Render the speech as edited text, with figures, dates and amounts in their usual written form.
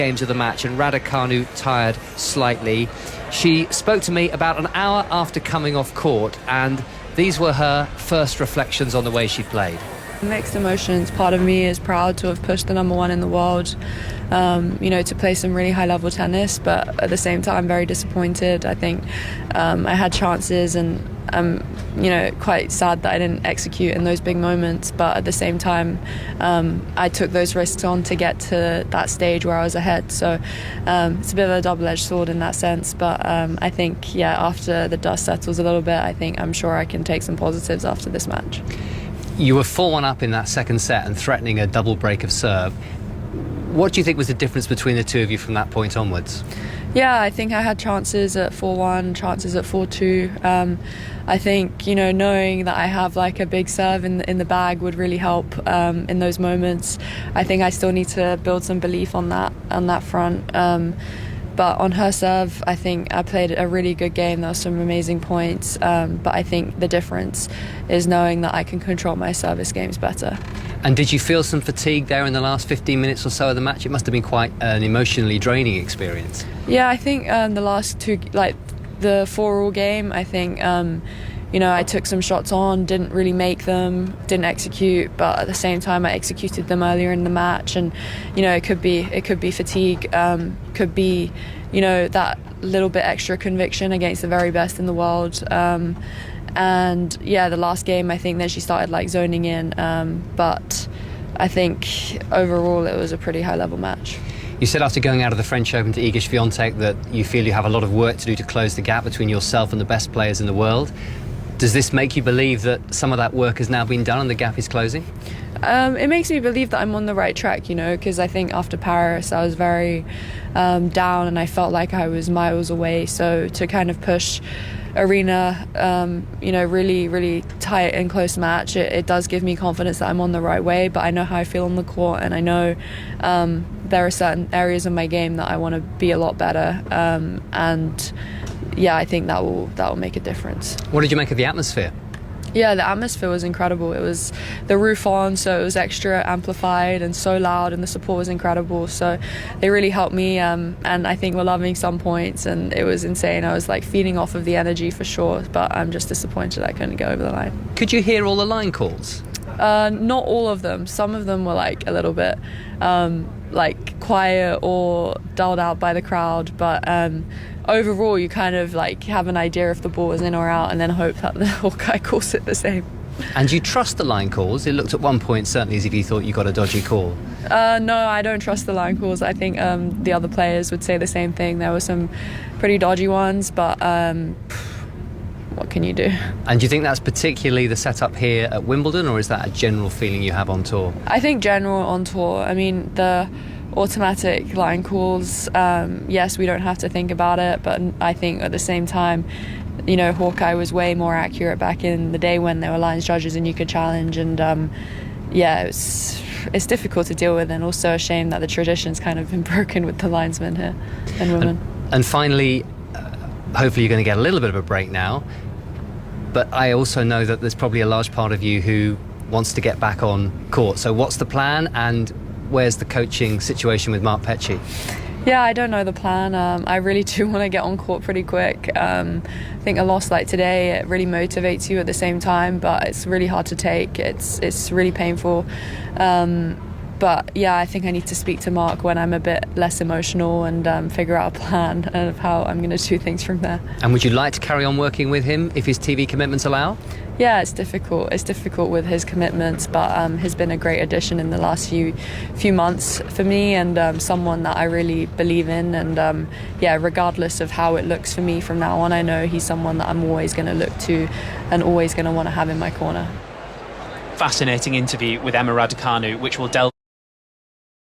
Games of the match, and Raducanu tired slightly. She spoke to me about an hour after coming off court, and these were her first reflections on the way she played. Mixed emotions. Part of me is proud to have pushed the number one in the world, to play some really high-level tennis, but at the same time very disappointed. I think I had chances, and I'm quite sad that I didn't execute in those big moments, but at the same time I took those risks on to get to that stage where I was ahead. So it's a bit of a double-edged sword in that sense, but I think after the dust settles a little bit, I'm sure I can take some positives after this match. You were 4-1 up in that second set and threatening a double break of serve. What do you think was the difference between the two of you from that point onwards? Yeah, I think I had chances at 4-1, chances at 4-2. I think, knowing that I have like a big serve in the bag would really help in those moments. I think I still need to build some belief on that front. But on her serve, I think I played a really good game. There were some amazing points. But I think the difference is knowing that I can control my service games better. And did you feel some fatigue there in the last 15 minutes or so of the match? It must have been quite an emotionally draining experience. Yeah, I think the last two, like the 4-all game, I think, I took some shots on, didn't really make them, didn't execute, but at the same time I executed them earlier in the match, and it could be fatigue, could be that little bit extra conviction against the very best in the world. And the last game, I think then she started like zoning in, but I think overall it was a pretty high level match. You said after going out of the French Open to Iga Swiatek that you feel you have a lot of work to do to close the gap between yourself and the best players in the world. Does this make you believe that some of that work has now been done and the gap is closing? It makes me believe that I'm on the right track, because I think after Paris I was very down and I felt like I was miles away. So to kind of push Arena, really, really tight and close match, it does give me confidence that I'm on the right way, but I know how I feel on the court, and I know there are certain areas of my game that I want to be a lot better, and I think that will make a difference. What did you make of the atmosphere? Yeah, the atmosphere was incredible. It was the roof on, so it was extra amplified and so loud, and the support was incredible. So they really helped me, and I think we're loving some points, and it was insane. I was like feeding off of the energy for sure, but I'm just disappointed I couldn't go over the line. Could you hear all the line calls? Not all of them. Some of them were like a little bit quiet or dulled out by the crowd, but overall you kind of like have an idea if the ball is in or out, and then hope that the Hawkeye calls it the same. And you trust the line calls? It looked at one point certainly as if you thought you got a dodgy call. No, I don't trust the line calls. I think the other players would say the same thing. There were some pretty dodgy ones, but what can you do? And do you think that's particularly the setup here at Wimbledon, or is that a general feeling you have on tour? I think general on tour. I mean, the automatic line calls, yes, we don't have to think about it, but I think at the same time, Hawkeye was way more accurate back in the day when there were lines judges and you could challenge, and it's difficult to deal with, and also a shame that the tradition's kind of been broken with the linesmen here and women. And finally, hopefully you're going to get a little bit of a break now, but I also know that there's probably a large part of you who wants to get back on court. So what's the plan, and where's the coaching situation with Mark Petchey? Yeah, I don't know the plan. I really do want to get on court pretty quick. I think a loss like today, it really motivates you at the same time, but it's really hard to take. It's really painful. But I think I need to speak to Mark when I'm a bit less emotional and figure out a plan of how I'm going to do things from there. And would you like to carry on working with him if his TV commitments allow? Yeah, it's difficult. It's difficult with his commitments, but he's been a great addition in the last few months for me, and someone that I really believe in. And regardless of how it looks for me from now on, I know he's someone that I'm always going to look to and always going to want to have in my corner. Fascinating interview with Emma Raducanu, which will delve